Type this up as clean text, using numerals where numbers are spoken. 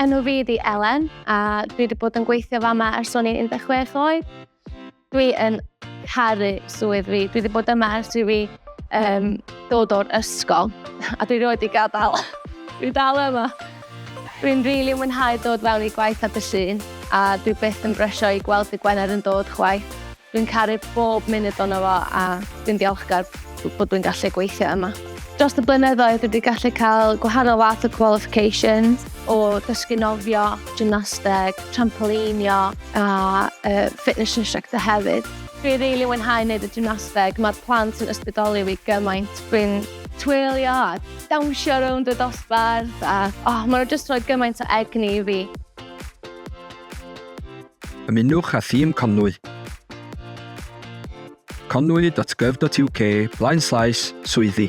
Enw fi di Elen, a dwi wedi bod yn gweithio fama ers o'n i'n 16 oed. Dwi yn caru swydd fi. Dwi wedi bod yma ers i fi dod o'r ysgol, a dwi rioed i gadael. Dwi dal yma. Dwi'n rili mwynhau dod fewn i gwaith ar y llun, a dwi byth yn brysio i gweld y Gwener yn dod chwaith. Dwi'n caru bob munud ono fo, a dwi'n diolchgar bod dwi'n gallu gweithio yma. Dros y blynyddoedd dwi wedi gallu cael gwahanol fath o qualifications o dysgu nofio, gymnasteg, trampolinio a fitness instructor hefyd. Dwi'n rili mwynhau wneud y gymnasteg. Mae'r plant yn ysbrydoli fi gymaint. Dwi'n twylio a dawnsio rownd y dosbarth a maen nhw jyst rhoi gymaint o egni i fi. Ymunwch â thîm Conwy. Conwy.gov.uk/swyddi